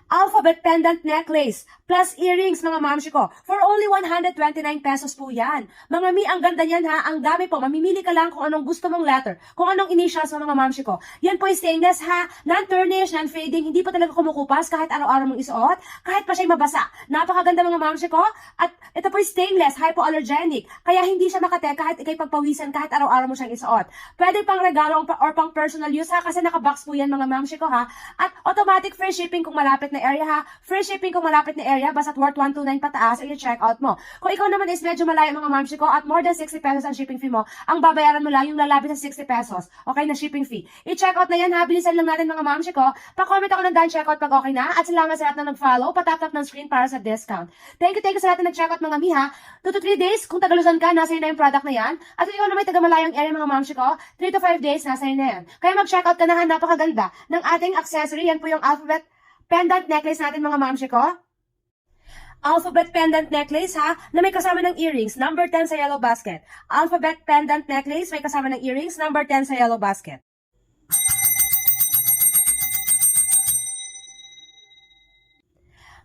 Alphabet pendant necklace plus earrings mga mamshi ko. For only 129 pesos po yan. Mga mi, ang ganda niyan ha. Ang dami po. Mamimili ka lang kung anong gusto mong letter. Kung anong initials mo mga mamshi ko. Yan po yung stainless ha. Non-tarnish, non-fading. Hindi po talaga kumukupas kahit araw-araw mong isuot. Kahit pa siya'y mabasa. Napakaganda mga mamshi ko. At ito po yung stainless, hypoallergenic. Kaya hindi siya makate kahit ikay pagpawisan kahit araw-araw mo siyang isuot. Pwede pang regalo or pang personal use ha. Kasi nakabox po yan mga mamshi ko ha. At automatic free shipping kung malapit na area ha. Free shipping kung malapit na area, basta't worth 129 pataas ay check out mo. Kung ikaw naman is medyo malayo mga mamshi ko at more than 60 pesos ang shipping fee mo, ang babayaran mo lang yung lalapit sa 60 pesos. Okay na shipping fee. I-check out na yan ha. Bilisan lang natin mga mamshi ko. Pa-comment ako ng done check out pag okay na. At salamat sa lahat na nag-follow. Patap-tap ng screen para sa discount. Thank you sa lahat na nag-check out mga mi ha. 2 to 3 days, kung Tagalusan ka, nasa na yung product na yan. At kung ikaw naman taga-malayong area mga mamshi ko, 3 to 5 days, nasa na yan. Kaya mag-check out ka na ha. Napakaganda ng ating accessory. Yan po yung alphabet pendant necklace natin mga mamshi ko. Alphabet pendant necklace ha, na may kasama ng earrings, number 10 sa yellow basket. Alphabet pendant necklace, may kasama ng earrings, number 10 sa yellow basket.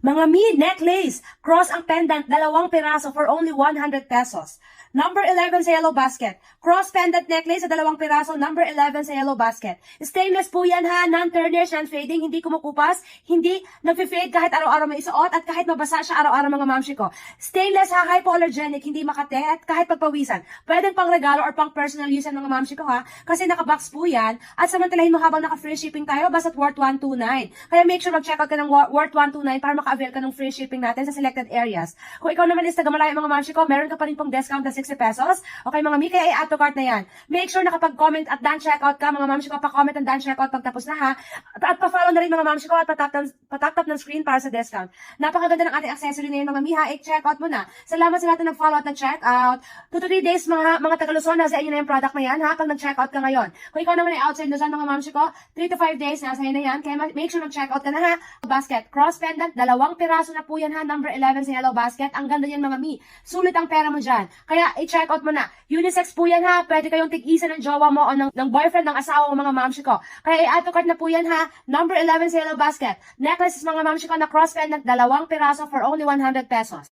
Mga mi, necklace, cross ang pendant, 2 piraso for only 100 pesos. Number 11 sa yellow basket. Cross pendant necklace sa 2 piraso, number 11 sa yellow basket. Stainless po yan ha, non-tarnish, non-fading, hindi kumukupas, hindi nag-fade kahit araw-araw may isuot at kahit mabasa siya araw-araw mga mamshi ko. Stainless ha, hypoallergenic, hindi makate at kahit pagpawisan. Pwedeng pang regalo or pang personal use yan mga mamshi ko ha, kasi nakabox po yan at samantalahin mo habang naka-free shipping tayo, basta't worth 129. Kaya make sure mag-check out ka ng worth 129 para maka-avail ka ng free shipping natin sa selected areas. Kung ikaw naman is taga-malayo mga mamshi ko, meron ka pa rin pong discount na 60 pesos. Okay mga mi, kaya i-add to cart na yan. Make sure nakapag-comment at done checkout ka mga mamshi ko, pa-comment and done checkout pag tapos na ha. At pa-follow na rin mga mamshi ko at patap-tap ng screen para sa discount. Napakaganda ng ating accessory na yun mga mi ha, i-checkout mo na. Salamat sa lahat na nag-follow at nag-checkout. 2 to 3 days mga taga-Luzon, nasa inyo na yung product na yan ha, pag nag-checkout ka ngayon. Kung ikaw naman ay outside Luzon mga mamshi ko, 3 to 5 days, nasa inyo na yan. Kaya make sure mag-checkout ka na ha. Basket, cross pendant, 2 piraso na po yan ha, number 11 sa yellow basket. Ang ganda yan mga mi. Sulit ang pera mo dyan. Kaya i-check out mo na. Unisex po yan ha. Pwede kayong tig-isa ng jowa mo o ng boyfriend, ng asawa mo mga mamshi ko. Kaya i-add to cart na po yan ha. Number 11 sa yellow basket. Necklaces mga mamshi ko na cross pendant, 2 piraso for only 100 pesos.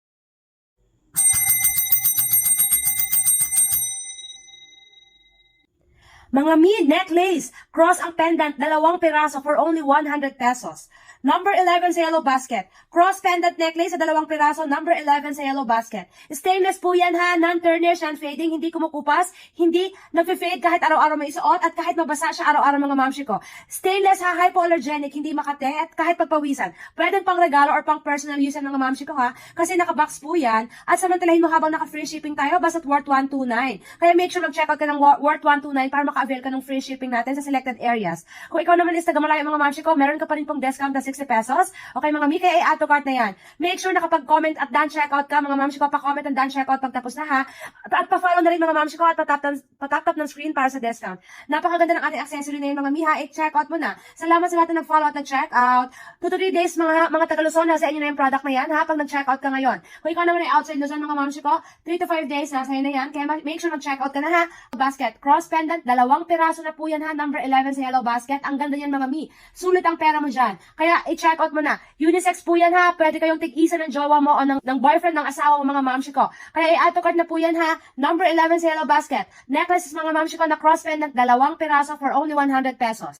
Mga mi, necklace, cross ang pendant, 2 piraso for only 100 pesos. Number 11 sa yellow basket. Cross pendant necklace sa 2 piraso, number 11 sa yellow basket. Stainless po yan ha, non-tarnish, non-fading, hindi kumukupas, hindi nag-fade kahit araw-araw may isuot at kahit mabasa siya araw-araw mga mamshi ko. Stainless ha, hypoallergenic, hindi makate at kahit pagpawisan. Pwedeng pang regalo or pang personal use yan mga mamshi ko ha, kasi nakabox po yan at samantalahin mo habang naka-free shipping tayo, basta't worth 129. Kaya make sure mag-check out ka ng worth 129 para maka-avail ka ng free shipping natin sa selected areas. Kung ikaw naman is taga-malayo mga mamshi ko, meron ka pa rin pong discount na 60 pesos. Okay mga mi, kaya i-add to cart na yan. Make sure nakapag-comment at done checkout ka mga mamshi ko, pa-comment and done checkout pag tapos na ha. At pa-follow na rin mga mamshi ko at patap-tap ng screen para sa discount. Napakaganda ng ating accessory na yun mga mi ha, i-check out mo na. Salamat sa lahat na nag-follow at nag-check out. 2 to 3 days mga taga-Luzon, nasa inyo na yung product na yan ha, pag nag-check out ka ngayon. Kung ikaw naman ay outside Luzon mga mamshi ko, 3 to 5 days, nasa inyo na yan. Kaya make sure mag-check out ka na ha. Basket, cross pendant, 2 piraso na po yan ha, number 11 sa yellow basket. Ang ganda yan mga mi. Sulit ang pera mo dyan. Kaya i-check out mo na. Unisex po yan ha. Pwede kayong tig-isa ng jowa mo o ng boyfriend, ng asawa mo mga mamshi ko. Kaya i-add to cart na po yan ha. Number 11 sa yellow basket. Necklaces mga mamshi ko na cross pendant, 2 piraso for only 100 pesos.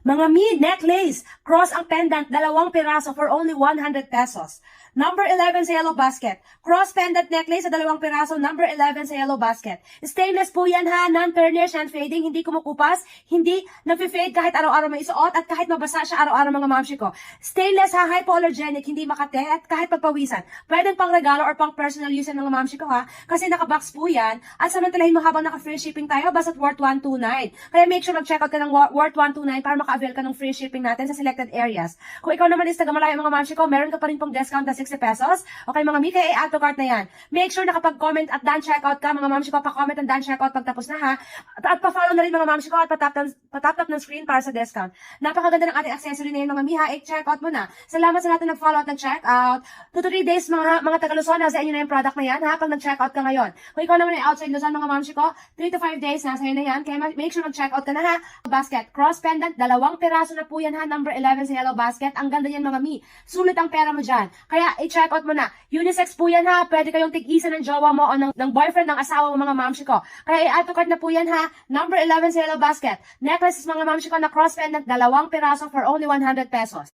Mga mi, necklace, cross ang pendant, 2 piraso for only 100 pesos. Number 11 sa yellow basket. Cross pendant necklace sa 2 piraso, number 11 sa yellow basket. Stainless po yan ha, non-tarnish, non-fading, hindi kumukupas, hindi nag-fade kahit araw-araw may isuot at kahit mabasa siya araw-araw mga mamshi ko. Stainless ha, hypoallergenic, hindi makate at kahit pagpawisan. Pwedeng pang regalo or pang personal use yan mga mamshi ko ha, kasi nakabox po yan at samantalahin mo habang naka-free shipping tayo, basta't worth 129. Kaya make sure mag-check out ka ng worth 129 para maka-avail ka ng free shipping natin sa selected areas. Kung ikaw naman is taga-malayo mga mamshi ko, meron ka pa rin pong discount na 60 pesos. Okay, mga Mika, add to cart na yan. Make sure na kapag comment at done checkout ka, mga mamshi ko, pa-comment and done checkout pag tapos na ha. At pa-follow na rin mga mamshi ko at patap ng screen para sa discount. Napakaganda ng ating accessory na yun, mga Miha. I-checkout mo na. Salamat sa lahat na nag-follow at nag-checkout. 2 to 3 days, mga taga-Luzon, nasa inyo na yung product na yan ha, pag nag-checkout ka ngayon. Kung ikaw naman ay outside Luzon, mga mamshi ko, 3 to 5 days, nasa inyo na yan. Kaya make sure mag-checkout ka na ha. Basket, cross pendant, 2 piraso na po yan ha, number 11 sa yellow basket. Ang ganda yan, mga Mi. Sulit ang pera mo dyan. Kaya i-checkout mo na. Unisex po yan ha. Pwede kayong tig-isa ng jowa mo o ng boyfriend, ng asawa mo, mga mamshi ko. Kaya i-add to cart na po yan ha. Number 11 sa yellow basket. Necklaces, mga mamshi ko, na cross pendant, 2 piraso for only 100 pesos.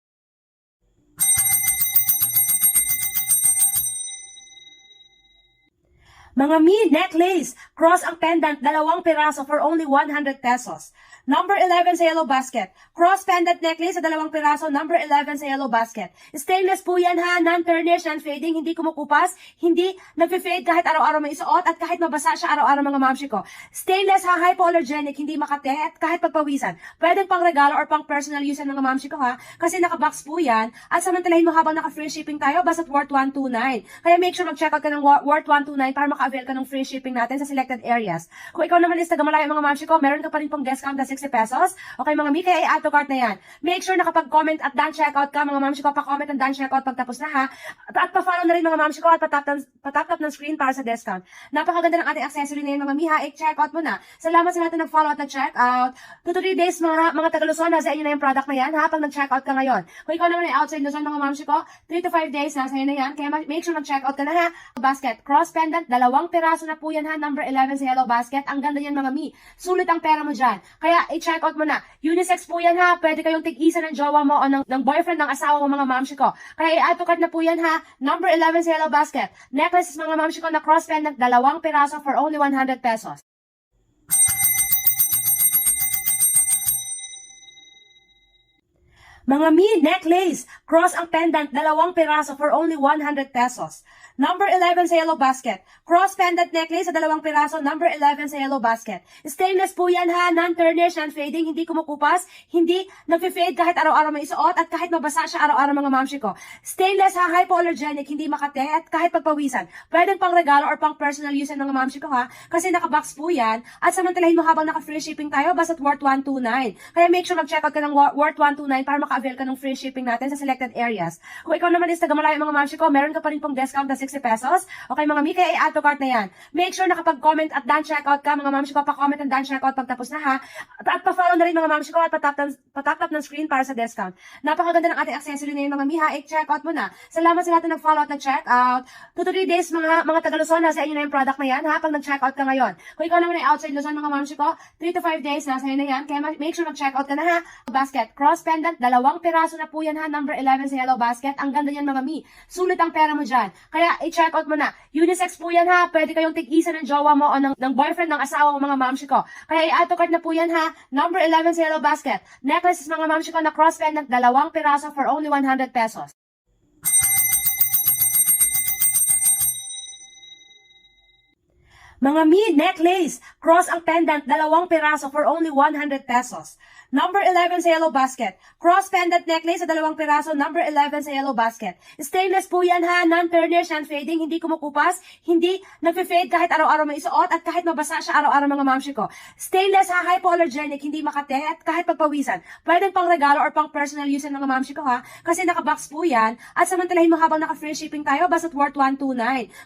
Mga Mi, necklace, cross ang pendant, 2 piraso for only 100 pesos. Number 11 sa yellow basket. Cross pendant necklace sa 2 piraso, number 11 sa yellow basket. Stainless po yan ha, non-tarnish, non-fading, hindi kumukupas, hindi nag-fade kahit araw-araw may isuot at kahit mabasa siya araw-araw, mga mamshi ko. Stainless ha, hypoallergenic, hindi makate at kahit pagpawisan. Pwedeng pang regalo or pang personal use yan, mga mamshi ko ha, kasi naka-box po yan at samantalahin mo habang naka-free shipping tayo, basta't worth 129. Kaya make sure mag-checkout ka ng worth 129 para maka-avail ka ng free shipping natin sa selected areas. Kung ikaw naman is taga-Malaya, mga mamshi ko, meron ka pa rin pong discount na 60 pesos. Okay, mga Mika, i-add to cart na yan. Make sure na kapag comment at done checkout ka, mga mamshi ko, pa-comment and done checkout pag tapos na ha. At pa-follow na rin, mga mamshi ko, at patap ng screen para sa discount. Napakaganda ng ating accessory na yun, mga Miha. I-checkout mo na. Salamat sa lahat na nag-follow at nag-checkout. 2 to 3 days, mga taga-Luzon, nasa inyo na yung product na yan ha, pag nag-checkout ka ngayon. Kung ikaw naman ay outside Luzon, mga mamshi ko, 3 to 5 days, nasa inyo na yan. Kaya make sure mag-checkout ka na ha. Basket, cross pendant, 2 piraso na po yan ha, number 11 sa yellow basket. Ang ganda yan, mga Mi. Sulit ang pera mo dyan. Kaya i-checkout mo na. Unisex po yan ha. Pwede kayong tig-isa ng jowa mo o ng boyfriend, ng asawa mo, mga mamshi ko. Kaya i-add to cart na po yan ha. Number 11 sa yellow basket. Necklaces, mga mamshi ko, na cross pendant, 2 piraso for only 100 pesos. Mga Mi, necklace, cross ang pendant, 2 piraso for only 100 pesos. Number 11 sa yellow basket. Cross pendant necklace sa 2 piraso, number 11 sa yellow basket. Stainless po yan ha, non-tarnish, non-fading, hindi kumukupas, hindi nag-fade kahit araw-araw may isuot at kahit mabasa siya araw-araw, mga mamshi ko. Stainless ha, hypoallergenic, hindi makate at kahit pagpawisan. Pwedeng pang regalo or pang personal use yan, mga mamshi ko ha, kasi naka-box po yan at samantalahin mo habang naka-free shipping tayo, basta't worth 129. Kaya make sure mag-checkout ka ng worth 129 para maka-avail ka ng free shipping natin sa selected areas. Kung ikaw naman is taga-Malaya, mga mamshi ko, meron ka pa rin pong discount na 60 pesos. Okay, mga Mika, i-add to cart na yan. Make sure na kapag comment at done checkout ka, mga mamshi ko, pa-comment and done checkout pag tapos na ha. At pa-follow na rin, mga mamshi ko, at patap ng screen para sa discount. Napakaganda ng ating accessory na yun, mga Miha. I-checkout mo na. Salamat sa lahat na nag-follow at nag-checkout. 2 to 3 days, mga taga-Luzon, nasa inyo na yung product na yan ha, pag nag-checkout ka ngayon. Kung ikaw naman ay outside Luzon, mga mamshi ko, 3 to 5 days, nasa inyo na yan. Kaya make sure mag-checkout ka na ha. Basket, cross pendant, 2 piraso na po yan ha, number 11 sa yellow basket. Ang ganda yan, mga Mi. Sulit ang pera mo dyan. Kaya i-checkout mo na. Unisex po yan ha. Pwede kayong tig-isa ng jowa mo o ng boyfriend, ng asawa mo, mga mamshi ko. Kaya i-add to cart na po yan ha. Number 11 sa yellow basket. Necklaces, mga mamshi ko, na cross pendant, 2 piraso for only 100 pesos. Mga Mi, necklace, cross ang pendant, 2 piraso for only 100 pesos. Number 11 sa yellow basket. Cross pendant necklace sa 2 piraso, number 11 sa yellow basket. Stainless po yan ha, non-tarnish, non-fading, hindi kumukupas, hindi nag-fade kahit araw-araw may isuot at kahit mabasa siya araw-araw, mga mamshi ko. Stainless ha, hypoallergenic, hindi makate at kahit pagpawisan. Pwedeng pang regalo or pang personal use yan, mga mamshi ko ha, kasi naka-box po yan at samantalahin mo habang naka-free shipping tayo, basta't worth 129.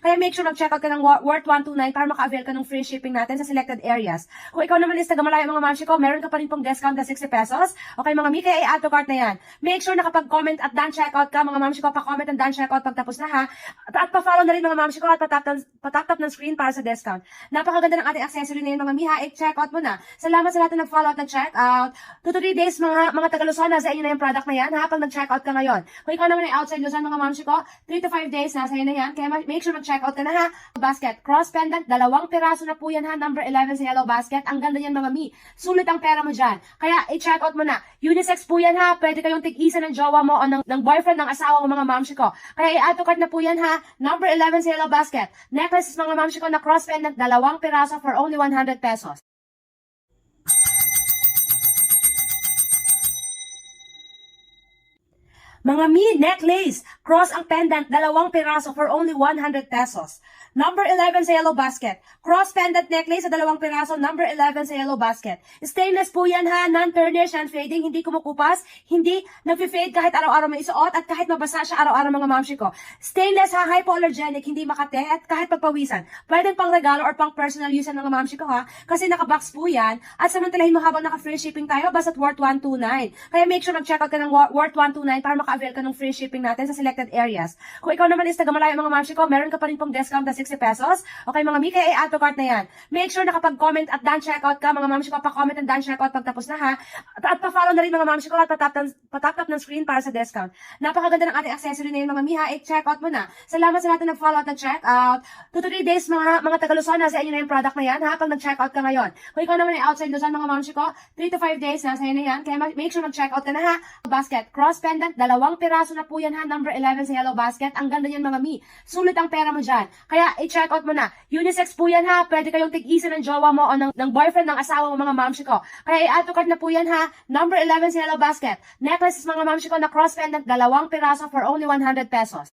Kaya make sure mag-checkout ka ng worth 129 para maka-avail ka ng free shipping natin sa selected areas. Kung ikaw naman is taga-Malaya, mga mamshi ko, meron ka pa rin pong discount na 60 pesos. Okay, mga Mika, i-add to cart na yan. Make sure na kapag comment at done checkout ka, mga mamshi ko, pa-comment and done checkout pag tapos na ha. At pa-follow na rin, mga mamshi ko, at patap ng screen para sa discount. Napakaganda ng ating accessory na yun, mga Miha. I-checkout mo na. Salamat sa lahat na nag-follow at nag-checkout. 2 to 3 days, mga taga-Luzon, nasa inyo na yung product na yan ha, pag nag-checkout ka ngayon. Kung ikaw naman ay outside Luzon, mga mamshi ko, 3 to 5 days, nasa inyo na yan. Kaya make sure mag-checkout ka na ha. Basket, cross pendant, 2 piraso na po yan ha, number 11 sa yellow basket. Ang ganda yan, mga Mi. Sulit ang pera mo dyan. Kaya i-checkout mo na. Unisex po yan ha. Pwede kayong tig-isa ng jowa mo o ng boyfriend, ng asawa mo, mga mamshi ko. Kaya i-add to cart na po yan ha. Number 11 sa yellow basket. Necklaces, mga mamshi ko, na cross pendant, 2 piraso for only 100 pesos. Mga mi, necklace, cross ang pendant, 2 piraso for only 100 pesos. Number 11 sa yellow basket. Cross pendant necklace sa 2 piraso, number 11 sa yellow basket. Stainless po yan ha, non-tarnish, non-fading, hindi kumukupas, hindi nag-fade kahit araw-araw may isuot at kahit mabasa siya araw-araw mga mamshi ko. Stainless ha, hypoallergenic, hindi makate at kahit pagpawisan. Pwedeng pang regalo or pang personal use yan mga mamshi ko ha, kasi nakabox po yan at samantalahin mo habang naka-free shipping tayo basta't worth 129. Kaya make sure mag-check out ka ng worth 129 para maka-avail ka ng free shipping natin sa selected areas. Kung ikaw naman is taga-malayo mga mamshi ko, meron ka pa rin pong discount na 60 pesos. Okay mga mi, kaya i-add to cart na yan. Make sure na kapag comment at done checkout ka, mga mamshi ko, pa-comment and done checkout pag tapos na ha. At pa-follow na rin mga mamshi ko at patap ng screen para sa discount. Napakaganda ng ating accessory na yun mga mi ha, i-checkout mo na. Salamat sa lahat na nag-follow at nag-checkout. 2 to 3 days mga taga-Luzon, nasa inyo na yung product na yan ha, pag nag-checkout ka ngayon. Kung ikaw naman ay outside Luzon mga mamshi ko, 3 to 5 days, nasa inyo na yan. Kaya make sure mag-checkout ka na ha. Basket, cross pendant, 2 piraso na po yan ha, number 11 sa yellow basket. Ang ganda niyan mga mi. Sulit ang pera mo dyan. Kaya i-check out mo na. Unisex po yan ha. Pwede kayong tig-isa ng jowa mo o ng boyfriend, ng asawa mo mga mamshi ko. Kaya i-add to cart na po yan ha. Number 11 sa yellow basket. Necklaces mga mamshi ko na cross pendant, 2 piraso for only 100 pesos.